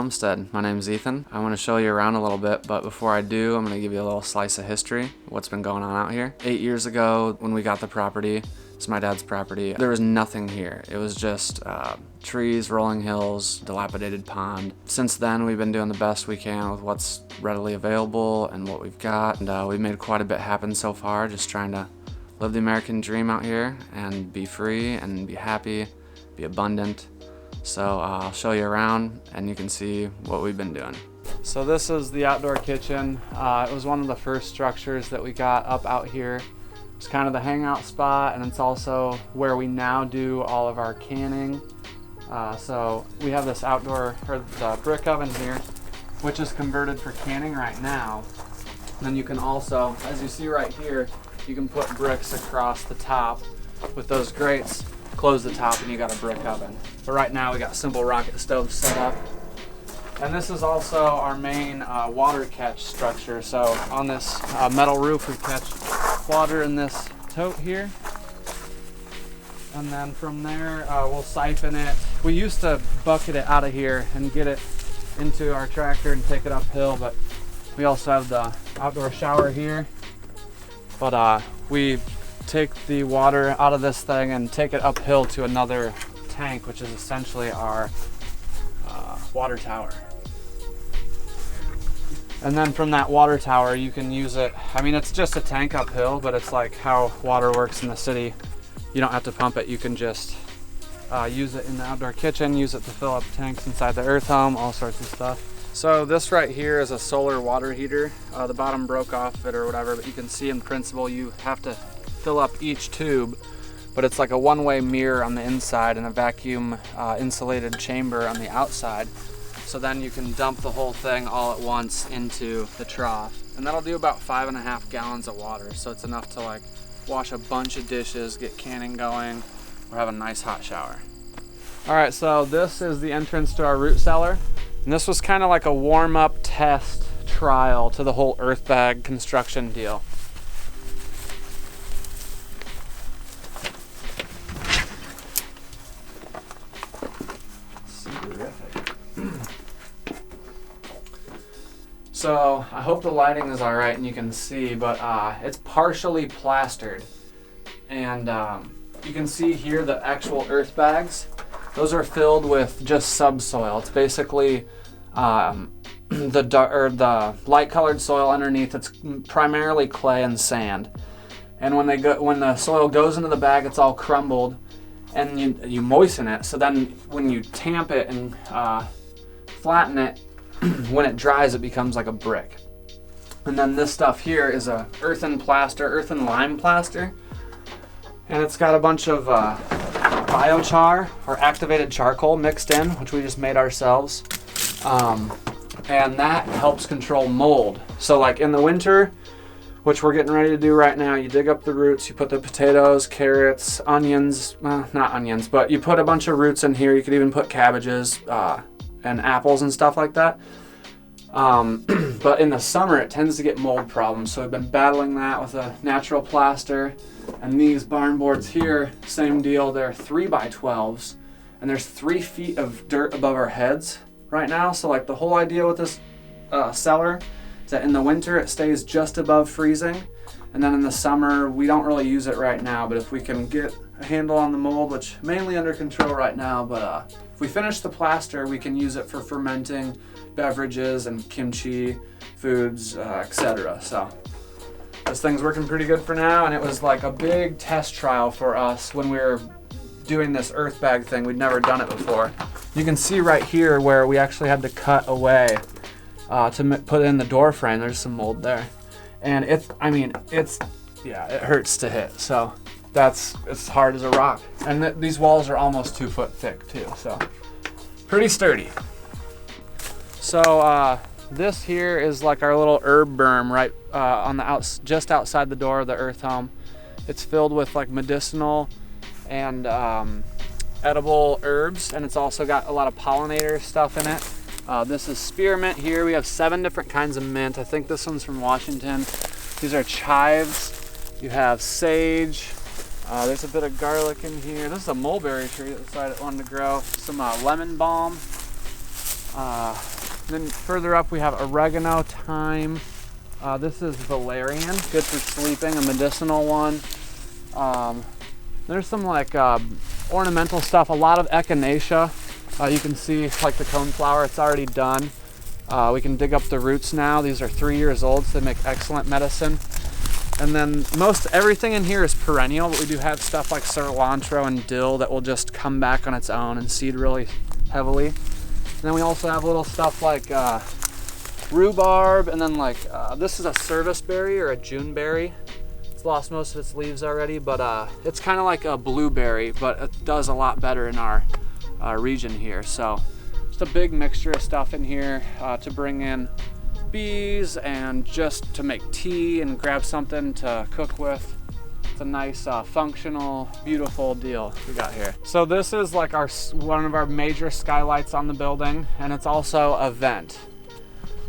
Homestead. My name is Ethan. I want to show you around a little bit, but before I do, I'm going to give you a little slice of history, what's been going on out here. 8 years ago, when we got the property, it's my dad's property, there was nothing here. It was just trees, rolling hills, dilapidated pond. Since then, we've been doing the best we can with what's readily available and what we've got, and we've made quite a bit happen so far, just trying to live the American dream out here and be free and be happy, be abundant. So I'll show you around and you can see what we've been doing. So this is the outdoor kitchen. It was one of the first structures that we got up out here. It's kind of the hangout spot, and it's also where we now do all of our canning. So we have this outdoor, or the brick oven here, which is converted for canning right now. And then you can also, as you see right here, you can put bricks across the top with those grates. Close the top and you got a brick oven. But right now we got simple rocket stoves set up. And this is also our main water catch structure. So on this metal roof we catch water in this tote here. And then from there we'll siphon it. We used to bucket it out of here and get it into our tractor and take it uphill, but we also have the outdoor shower here. But we take the water out of this thing and take it uphill to another tank, which is essentially our water tower. And then from that water tower you can use it, I mean it's just a tank uphill, but it's like how water works in the city. You don't have to pump it, you can just use it in the outdoor kitchen, use it to fill up tanks inside the earth home, all sorts of stuff. So this right here is a solar water heater. The bottom broke off it or whatever, but you can see in principle you have to fill up each tube, but it's like a one-way mirror on the inside and a vacuum insulated chamber on the outside. So then you can dump the whole thing all at once into the trough, and that'll do about 5.5 gallons of water. So it's enough to like wash a bunch of dishes, get canning going, or have a nice hot shower. All right, so this is the entrance to our root cellar. And this was kind of like a warm-up test trial to the whole earth bag construction deal. So I hope the lighting is all right and you can see, but it's partially plastered. And you can see here the actual earth bags. Those are filled with just subsoil. It's basically the light-colored soil underneath. It's primarily clay and sand. And when the soil goes into the bag, it's all crumbled, and you moisten it. So then when you tamp it and flatten it, when it dries, it becomes like a brick. And then this stuff here is a earthen lime plaster, and it's got a bunch of biochar or activated charcoal mixed in, which we just made ourselves, and that helps control mold. So like in the winter, which we're getting ready to do right now, you dig up the roots, you put the potatoes, carrots, onions, well, not onions, but you put a bunch of roots in here. You could even put cabbages and apples and stuff like that. But in the summer it tends to get mold problems, so we've been battling that with a natural plaster. And these barn boards here, same deal. They're 3x12s, and there's 3 feet of dirt above our heads right now. So like the whole idea with this cellar is that in the winter it stays just above freezing, and then in the summer we don't really use it right now, but if we can get a handle on the mold, which mainly under control right now, but if we finish the plaster we can use it for fermenting beverages and kimchi foods, etc. So this thing's working pretty good for now, and it was like a big test trial for us when we were doing this earth bag thing. We'd never done it before. You can see right here where we actually had to cut away to put in the door frame. There's some mold there, and it hurts to hit. So it's hard as a rock, and these walls are almost 2 foot thick too, so pretty sturdy. So this here is like our little herb berm right on the just outside the door of the earth home. It's filled with like medicinal and edible herbs, and it's also got a lot of pollinator stuff in it. This is spearmint here. We have 7 different kinds of mint. I think this one's from Washington. These are chives. You have sage. There's a bit of garlic in here. This is a mulberry tree that decided it wanted to grow. Some lemon balm. Then further up we have oregano, thyme. This is valerian, good for sleeping, a medicinal one. There's some like ornamental stuff, a lot of echinacea. You can see like the coneflower, it's already done. We can dig up the roots now. These are 3 years old, so they make excellent medicine. And then most everything in here is perennial, but we do have stuff like cilantro and dill that will just come back on its own and seed really heavily. And then we also have little stuff like rhubarb, and then like this is a service berry or a Juneberry. It's lost most of its leaves already, but it's kind of like a blueberry, but it does a lot better in our region here. So just a big mixture of stuff in here to bring in bees and just to make tea and grab something to cook with. It's a nice functional, beautiful deal we got here. So this is like one of our major skylights on the building, and it's also a vent.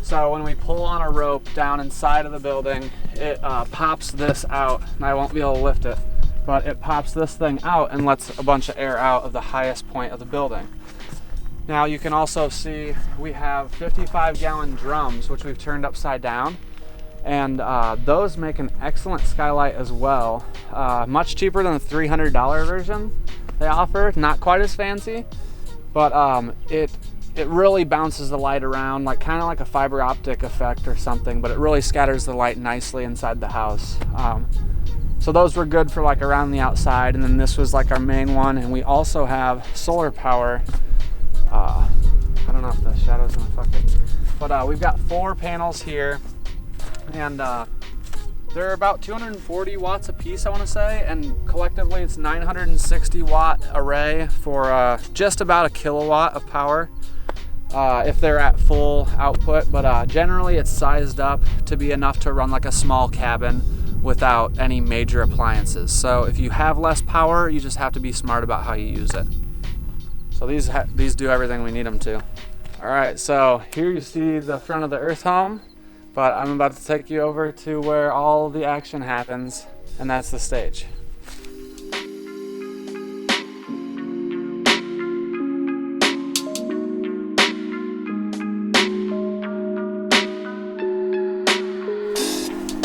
So when we pull on a rope down inside of the building, it pops this out, and I won't be able to lift it, but it pops this thing out and lets a bunch of air out of the highest point of the building. Now you can also see we have 55-gallon drums, which we've turned upside down, and those make an excellent skylight as well. Much cheaper than the $300 version they offer, not quite as fancy, but it really bounces the light around, like kind of like a fiber optic effect or something, but it really scatters the light nicely inside the house. So those were good for like around the outside, and then this was like our main one, and we also have solar power. I don't know if the shadow's gonna fuck it, but we've got 4 panels here, and they're about 240 watts a piece, I want to say, and collectively it's 960 watt array for just about a kilowatt of power if they're at full output, but generally it's sized up to be enough to run like a small cabin without any major appliances. So if you have less power, you just have to be smart about how you use it. So these do everything we need them to. All right, so here you see the front of the Earth home, but I'm about to take you over to where all the action happens, and that's the stage.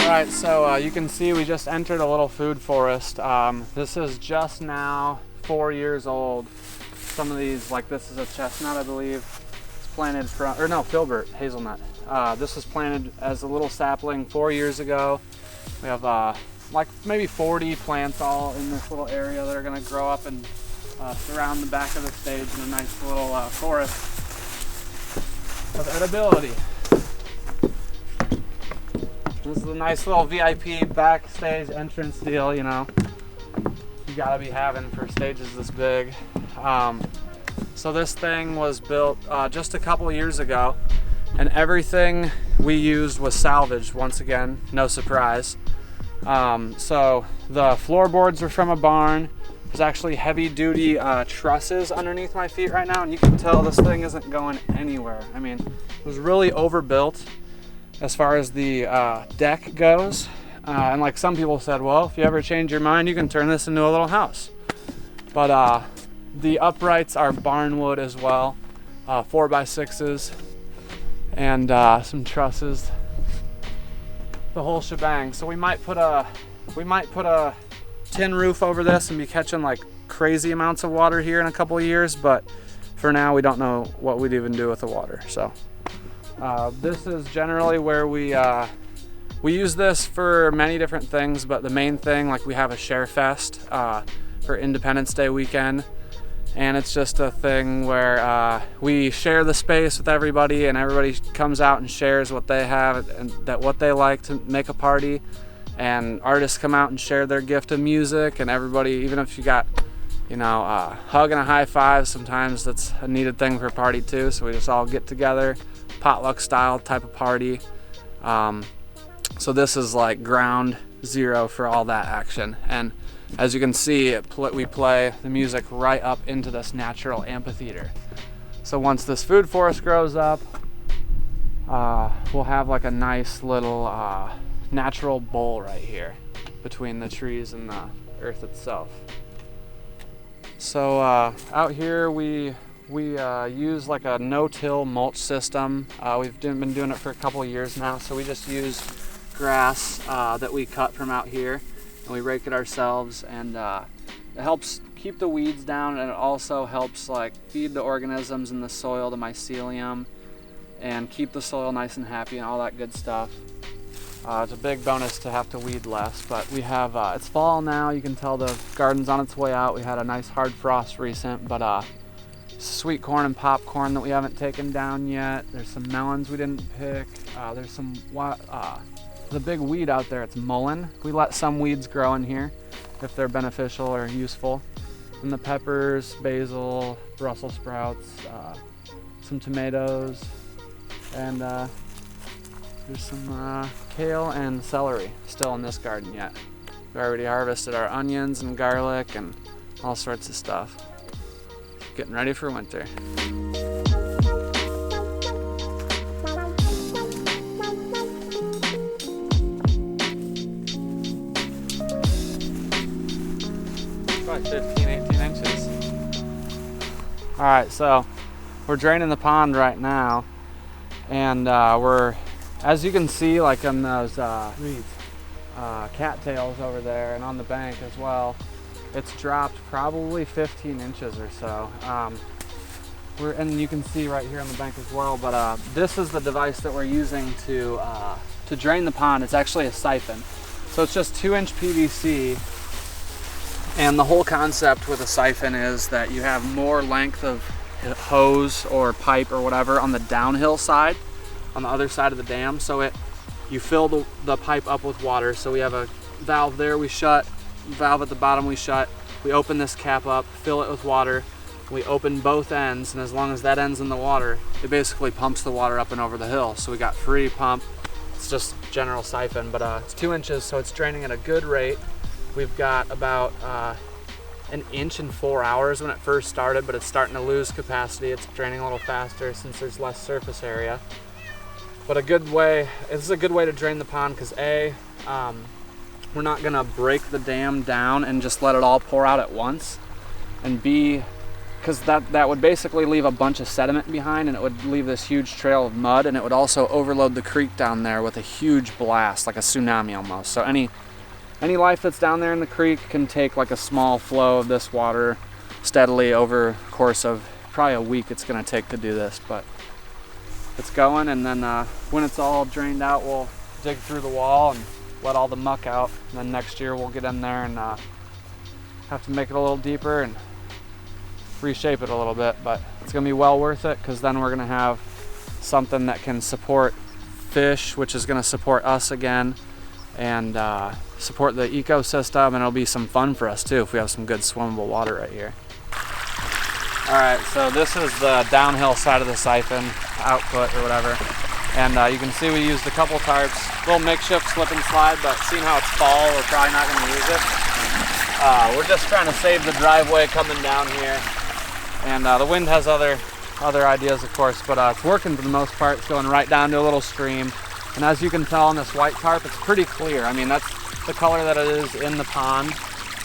All right, so you can see we just entered a little food forest. This is just now 4 years old. Some of these, like this is a chestnut, I believe. It's planted from, or no, filbert, hazelnut. This was planted as a little sapling 4 years ago. We have like maybe 40 plants all in this little area that are gonna grow up and surround the back of the stage in a nice little forest of edibility. This is a nice little VIP backstage entrance deal, you know. You gotta be having for stages this big. So this thing was built just a couple years ago, and everything we used was salvaged once again, no surprise. So the floorboards are from a barn. There's actually heavy duty trusses underneath my feet right now, and you can tell this thing isn't going anywhere. I mean, it was really overbuilt as far as the deck goes. And like some people said, well, if you ever change your mind, you can turn this into a little house. But the uprights are barn wood as well, 4x6s, and some trusses, the whole shebang. So we might put a tin roof over this and be catching like crazy amounts of water here in a couple of years, but for now we don't know what we'd even do with the water. So this is generally where we use this for many different things, but the main thing, like we have a share fest for Independence Day weekend, and it's just a thing where we share the space with everybody, and everybody comes out and shares what they have and what they like to make a party, and artists come out and share their gift of music, and everybody, even if you got, you know, a hug and a high five, sometimes that's a needed thing for a party too. So we just all get together, potluck style type of party. So this is like ground zero for all that action, and as you can see, we play the music right up into this natural amphitheater. So once this food forest grows up, we'll have like a nice little natural bowl right here between the trees and the earth itself. So out here we We use like a no-till mulch system. We've been doing it for a couple of years now, so we just use grass that we cut from out here, and we rake it ourselves, and it helps keep the weeds down, and it also helps like feed the organisms in the soil, the mycelium, and keep the soil nice and happy and all that good stuff. It's a big bonus to have to weed less, but we have, it's fall now, you can tell the garden's on its way out. We had a nice hard frost recent, but sweet corn and popcorn that we haven't taken down yet. There's some melons we didn't pick. There's some, the big weed out there, it's mullein. We let some weeds grow in here if they're beneficial or useful. And the peppers, basil, Brussels sprouts, some tomatoes, and there's some kale and celery still in this garden yet. We already harvested our onions and garlic and all sorts of stuff. Getting ready for winter. Probably 15, 18 inches. All right, so we're draining the pond right now, and we're, as you can see, like in those cattails over there and on the bank as well, it's dropped probably 15 inches or so. And you can see right here on the bank as well, but this is the device that we're using to drain the pond. It's actually a siphon. So it's just 2-inch PVC, and the whole concept with a siphon is that you have more length of hose or pipe or whatever on the downhill side, on the other side of the dam, so you fill the pipe up with water. So we have a valve there we shut, valve at the bottom we shut, we open this cap up, fill it with water, we open both ends, and as long as that end's in the water, it basically pumps the water up and over the hill. So we got free pump. It's just general siphon, but it's 2 inches, so it's draining at a good rate. We've got about 1 inch in 4 hours when it first started, but it's starting to lose capacity. It's draining a little faster since there's less surface area. But this is a good way to drain the pond, because we're not gonna break the dam down and just let it all pour out at once, and B, because that would basically leave a bunch of sediment behind, and it would leave this huge trail of mud, and it would also overload the creek down there with a huge blast, like a tsunami almost. So any life that's down there in the creek can take like a small flow of this water steadily over the course of probably a week it's gonna take to do this, but it's going. And then when it's all drained out, we'll dig through the wall and let all the muck out, and then next year we'll get in there and have to make it a little deeper and reshape it a little bit, but it's gonna be well worth it, because then we're gonna have something that can support fish, which is gonna support us again, and support the ecosystem, and it'll be some fun for us too if we have some good swimmable water right here. All right, so this is the downhill side of the siphon output or whatever, and you can see we used a couple tarps, little makeshift slip and slide, but seeing how it's fall, we're probably not going to use it. We're just trying to save the driveway coming down here, and the wind has other ideas, of course, but it's working for the most part. It's going right down to a little stream, and as you can tell on this white tarp, it's pretty clear. I mean, that's the color that it is in the pond.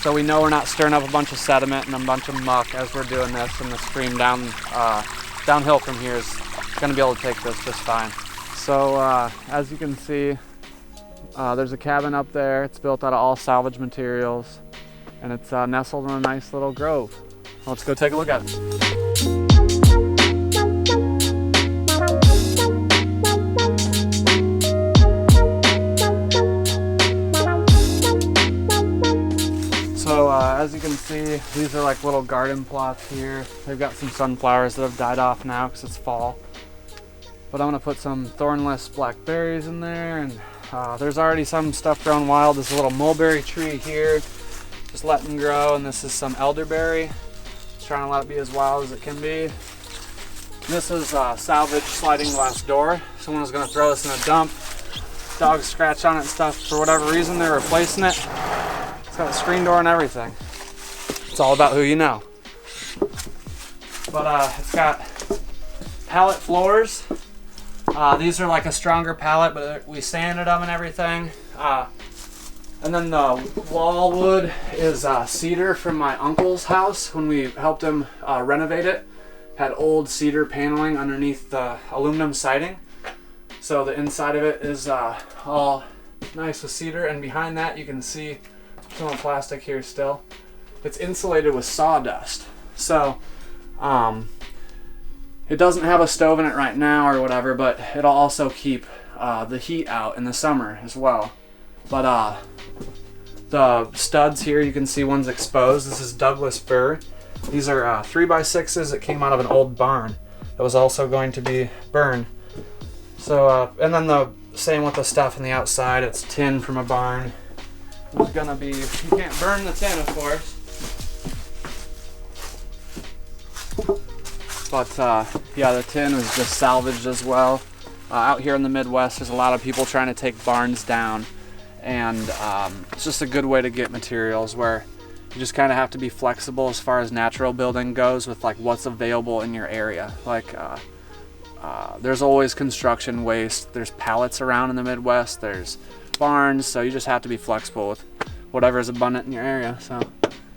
So we know we're not stirring up a bunch of sediment and a bunch of muck as we're doing this, and the stream downhill from here is going to be able to take this just fine. So as you can see, there's a cabin up there. It's built out of all salvage materials, and it's nestled in a nice little grove. Let's go take a look at it. So as you can see, these are like little garden plots here. They've got some sunflowers that have died off now because it's fall. But I'm gonna put some thornless blackberries in there, and there's already some stuff growing wild. There's a little mulberry tree here, just letting grow, and this is some elderberry. Just trying to let it be as wild as it can be. This is a salvage sliding glass door. Someone was gonna throw this in a dump. Dogs scratch on it and stuff. For whatever reason, they're replacing it. It's got a screen door and everything. It's all about who you know. But it's got pallet floors. These are like a stronger pallet, but we sanded them and everything. And then the wall wood is cedar from my uncle's house when we helped him renovate it. had old cedar paneling underneath the aluminum siding. So the inside of it is all nice with cedar, and behind that you can see some of the plastic here still. It's insulated with sawdust. So it doesn't have a stove in it right now or whatever, but it'll also keep the heat out in the summer as well. But the studs here, you can see one's exposed. This is Douglas fir. These are 3x6s that came out of an old barn that was also going to be burned. So, and then the same with the stuff on the outside. It's tin from a barn. It's gonna be, you can't burn the tin, of course. But yeah, the tin was just salvaged as well. Out here in the Midwest, there's a lot of people trying to take barns down, and it's just a good way to get materials where you just kind of have to be flexible as far as natural building goes with like what's available in your area. Like there's always construction waste. There's pallets around in the Midwest. There's barns, so you just have to be flexible with whatever is abundant in your area. So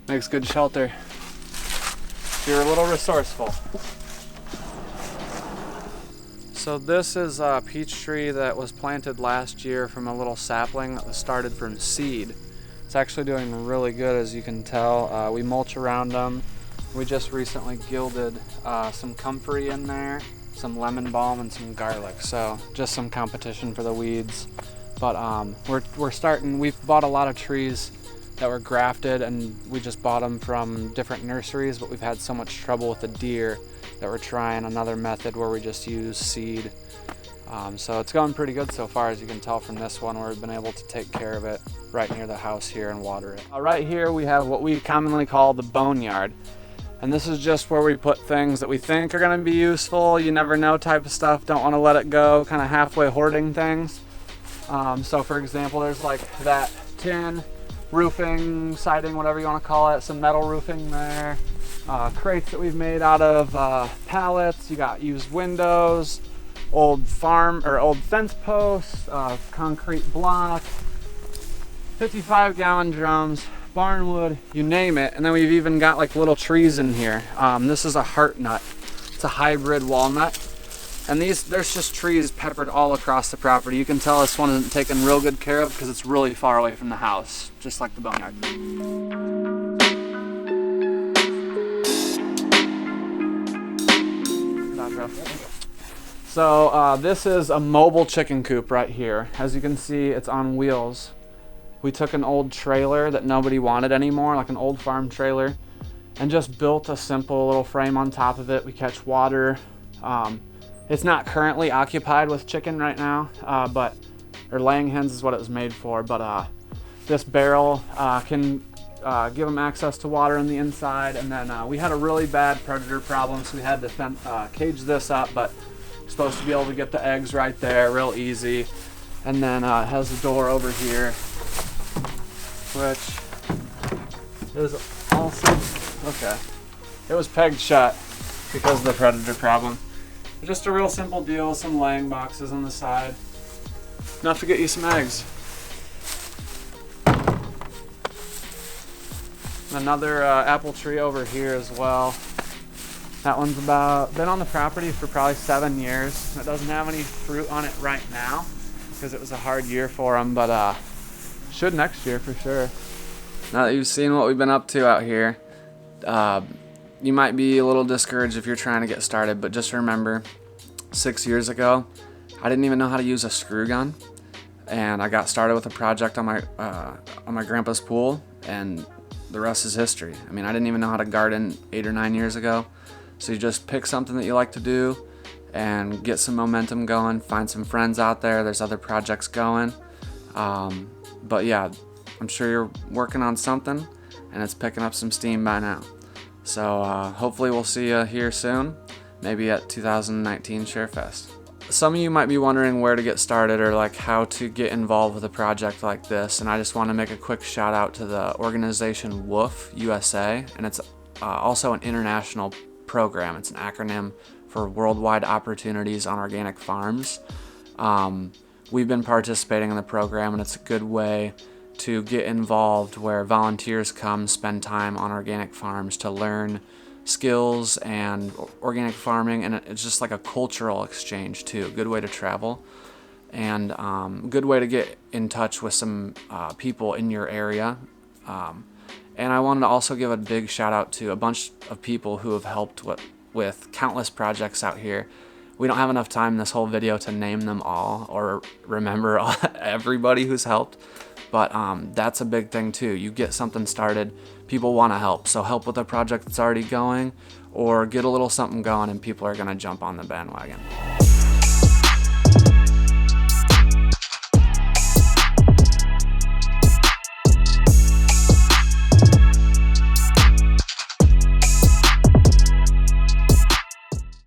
makes good shelter if you're a little resourceful. So this is a peach tree that was planted last year from a little sapling that was started from seed. It's actually doing really good, as you can tell. We mulch around them. We just recently gilded some comfrey in there, some lemon balm, and some garlic. So just some competition for the weeds. But we've bought a lot of trees that were grafted, and we just bought them from different nurseries, but we've had so much trouble with the deer that we're trying another method where we just use seed. So it's going pretty good so far, as you can tell from this one, where we've been able to take care of it right near the house here and water it. Right here we have what we commonly call the boneyard. And this is just where we put things that we think are going to be useful, you never know type of stuff, don't want to let it go, kind of halfway hoarding things. So for example, there's like that tin, roofing, siding, whatever you want to call it, some metal roofing there. Crates that we've made out of pallets. You got used windows, old fence posts, concrete block, 55-gallon drums, barnwood, you name it. And then we've even got like little trees in here. This is a heart nut. It's a hybrid walnut. And there's just trees peppered all across the property. You can tell this one isn't taken real good care of because it's really far away from the house, just like the boneyard. So this is a mobile chicken coop right here. As you can see, it's on wheels. We took an old trailer that nobody wanted anymore, like an old farm trailer, and just built a simple little frame on top of it. We catch water. It's not currently occupied with chicken right now, or laying hens is what it was made for, but this barrel can give them access to water on the inside. And then we had a really bad predator problem, so we had to cage this up, but supposed to be able to get the eggs right there real easy. And then it has a door over here, which is also, okay, it was pegged shut because of the predator problem. But just a real simple deal, some laying boxes on the side, enough to get you some eggs. Another apple tree over here as well. That one's been on the property for probably 7 years. It doesn't have any fruit on it right now because it was a hard year for them, but should next year for sure. Now that you've seen what we've been up to out here, you might be a little discouraged if you're trying to get started, but just remember, 6 years ago, I didn't even know how to use a screw gun, and I got started with a project on my grandpa's pool, and the rest is history. I mean, I didn't even know how to garden 8 or 9 years ago. So you just pick something that you like to do and get some momentum going, find some friends out there. There's other projects going. But yeah, I'm sure you're working on something and it's picking up some steam by now. So hopefully we'll see you here soon, maybe at 2019 ShareFest. Some of you might be wondering where to get started or like how to get involved with a project like this, and I just want to make a quick shout out to the organization WOOF USA, and it's also an international program. It's an acronym for Worldwide Opportunities on Organic Farms. We've been participating in the program, and it's a good way to get involved where volunteers come spend time on organic farms to learn skills and organic farming, and it's just like a cultural exchange too. Good way to travel, and good way to get in touch with some people in your area. And I wanted to also give a big shout out to a bunch of people who have helped with countless projects out here. We don't have enough time in this whole video to name them all or remember everybody who's helped, but that's a big thing too. You get something started, people want to help, so help with a project that's already going, or get a little something going and people are going to jump on the bandwagon.